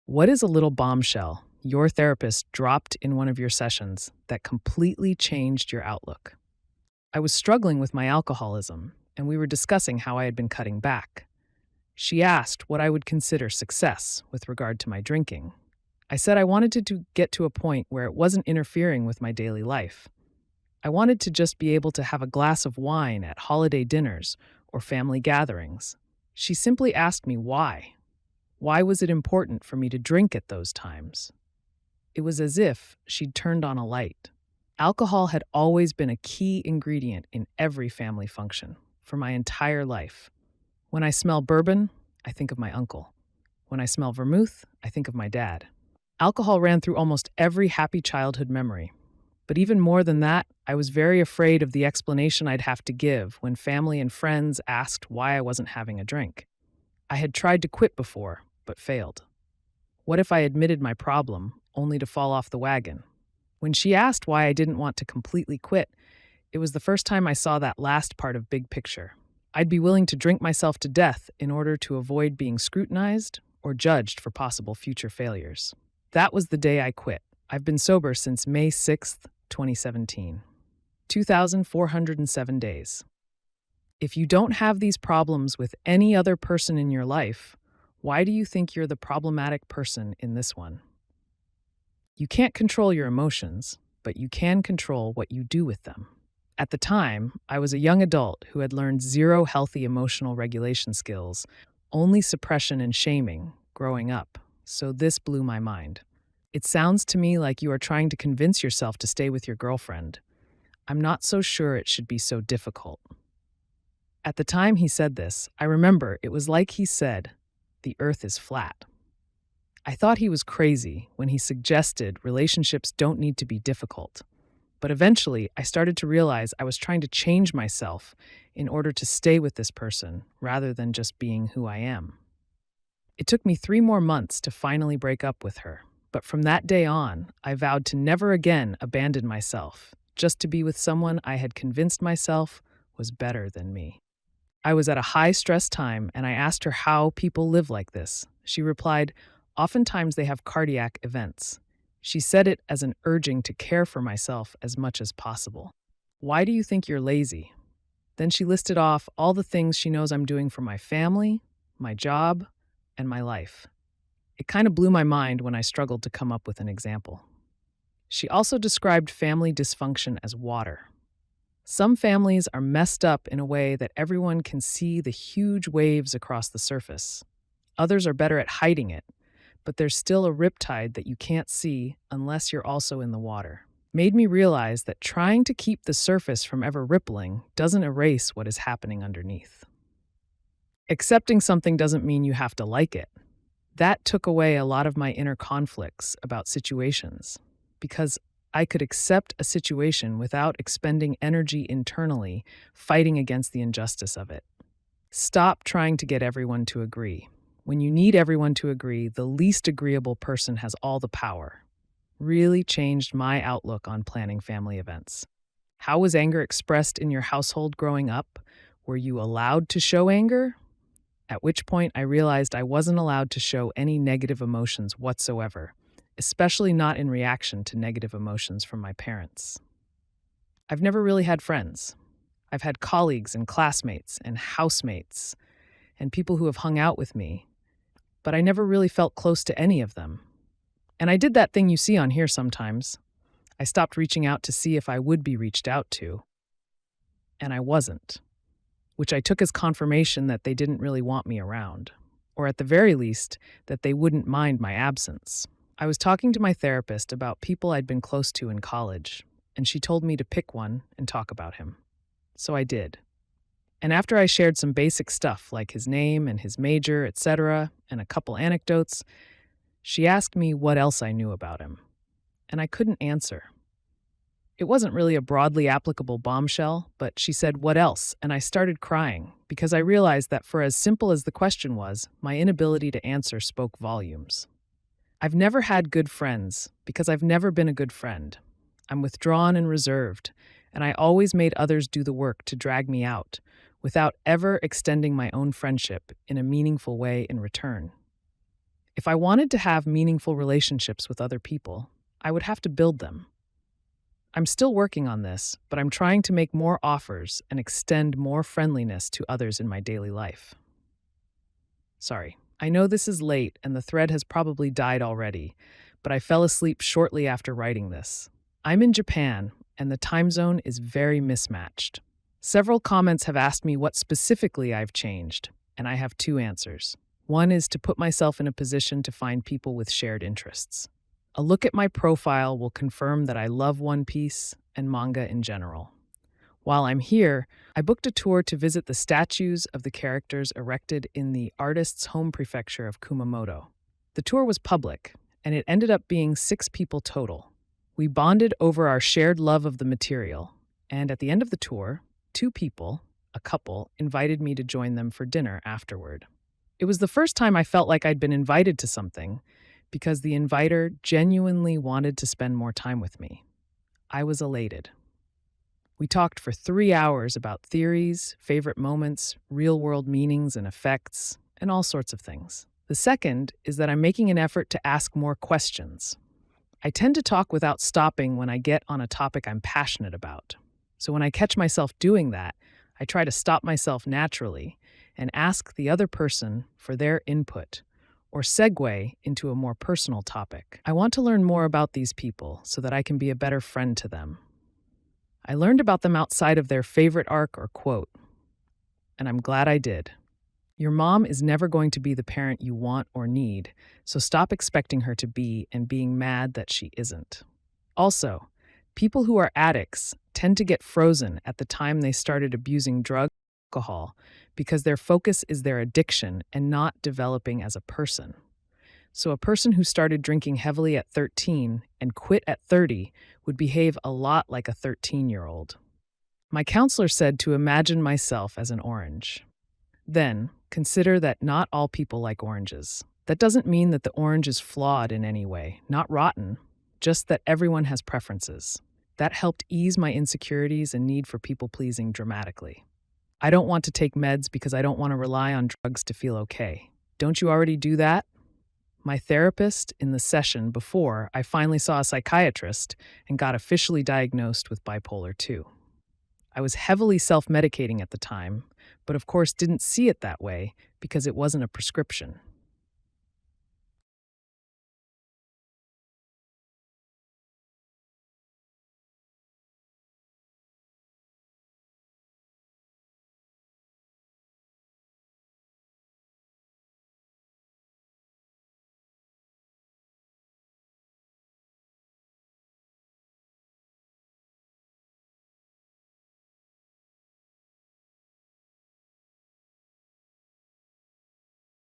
What is a little bombshell your therapist dropped in one of your sessions that completely changed your outlook? I was struggling with my alcoholism, and we were discussing how I had been cutting back. She asked what I would consider success with regard to my drinking. I said I wanted to get to a point where it wasn't interfering with my daily life. I wanted to just be able to have a glass of wine at holiday dinners or family gatherings. She simply asked me why. Why was it important for me to drink at those times? It was as if she'd turned on a light. Alcohol had always been a key ingredient in every family function for my entire life. When I smell bourbon, I think of my uncle. When I smell vermouth, I think of my dad. Alcohol ran through almost every happy childhood memory. But even more than that, I was very afraid of the explanation I'd have to give when family and friends asked why I wasn't having a drink. I had tried to quit before, but failed. What if I admitted my problem, only to fall off the wagon? When she asked why I didn't want to completely quit, it was the first time I saw that last part of big picture. I'd be willing to drink myself to death in order to avoid being scrutinized or judged for possible future failures. That was the day I quit. I've been sober since May 6th, 2017. 2,407 days. If you don't have these problems with any other person in your life, why do you think you're the problematic person in this one? You can't control your emotions, but you can control what you do with them. At the time, I was a young adult who had learned zero healthy emotional regulation skills, only suppression and shaming growing up, so this blew my mind. It sounds to me like you are trying to convince yourself to stay with your girlfriend. I'm not so sure it should be so difficult. At the time he said this, I remember it was like he said, "The earth is flat." I thought he was crazy when he suggested relationships don't need to be difficult. But eventually, I started to realize I was trying to change myself in order to stay with this person rather than just being who I am. It took me 3 more months to finally break up with her. But from that day on, I vowed to never again abandon myself, just to be with someone I had convinced myself was better than me. I was at a high-stress time, and I asked her how people live like this. She replied, "Oftentimes they have cardiac events." She said it as an urging to care for myself as much as possible. "Why do you think you're lazy?" Then she listed off all the things she knows I'm doing for my family, my job, and my life. It kind of blew my mind when I struggled to come up with an example. She also described family dysfunction as water. Some families are messed up in a way that everyone can see the huge waves across the surface. Others are better at hiding it, but there's still a riptide that you can't see unless you're also in the water. Made me realize that trying to keep the surface from ever rippling doesn't erase what is happening underneath. Accepting something doesn't mean you have to like it. That took away a lot of my inner conflicts about situations, because I could accept a situation without expending energy internally, fighting against the injustice of it. Stop trying to get everyone to agree. When you need everyone to agree, the least agreeable person has all the power. Really changed my outlook on planning family events. How was anger expressed in your household growing up? Were you allowed to show anger? At which point I realized I wasn't allowed to show any negative emotions whatsoever, especially not in reaction to negative emotions from my parents. I've never really had friends. I've had colleagues and classmates and housemates and people who have hung out with me, but I never really felt close to any of them. And I did that thing you see on here sometimes. I stopped reaching out to see if I would be reached out to, and I wasn't, which I took as confirmation that they didn't really want me around, or at the very least, that they wouldn't mind my absence. I was talking to my therapist about people I'd been close to in college, and she told me to pick one and talk about him. So I did. And after I shared some basic stuff like his name and his major, etc., and a couple anecdotes, she asked me what else I knew about him, and I couldn't answer. It wasn't really a broadly applicable bombshell, but she said, "What else?" And I started crying because I realized that for as simple as the question was, my inability to answer spoke volumes. I've never had good friends because I've never been a good friend. I'm withdrawn and reserved, and I always made others do the work to drag me out without ever extending my own friendship in a meaningful way in return. If I wanted to have meaningful relationships with other people, I would have to build them. I'm still working on this, but I'm trying to make more offers and extend more friendliness to others in my daily life. Sorry, I know this is late and the thread has probably died already, but I fell asleep shortly after writing this. I'm in Japan, and the time zone is very mismatched. Several comments have asked me what specifically I've changed, and I have two answers. One is to put myself in a position to find people with shared interests. A look at my profile will confirm that I love One Piece and manga in general. While I'm here, I booked a tour to visit the statues of the characters erected in the artist's home prefecture of Kumamoto. The tour was public, and it ended up being 6 people total. We bonded over our shared love of the material, and at the end of the tour, 2 people, a couple, invited me to join them for dinner afterward. It was the first time I felt like I'd been invited to something because the inviter genuinely wanted to spend more time with me. I was elated. We talked for 3 hours about theories, favorite moments, real-world meanings and effects, and all sorts of things. The second is that I'm making an effort to ask more questions. I tend to talk without stopping when I get on a topic I'm passionate about. So when I catch myself doing that, I try to stop myself naturally and ask the other person for their input or segue into a more personal topic. I want to learn more about these people so that I can be a better friend to them. I learned about them outside of their favorite arc or quote, and I'm glad I did. Your mom is never going to be the parent you want or need, so stop expecting her to be and being mad that she isn't. Also, people who are addicts tend to get frozen at the time they started abusing drugs or alcohol because their focus is their addiction and not developing as a person. So a person who started drinking heavily at 13 and quit at 30 would behave a lot like a 13-year-old. My counselor said to imagine myself as an orange. Then, consider that not all people like oranges. That doesn't mean that the orange is flawed in any way, not rotten, just that everyone has preferences. That helped ease my insecurities and need for people-pleasing dramatically. I don't want to take meds because I don't want to rely on drugs to feel okay. Don't you already do that? My therapist in the session before I finally saw a psychiatrist and got officially diagnosed with bipolar 2. I was heavily self-medicating at the time, but of course didn't see it that way because it wasn't a prescription.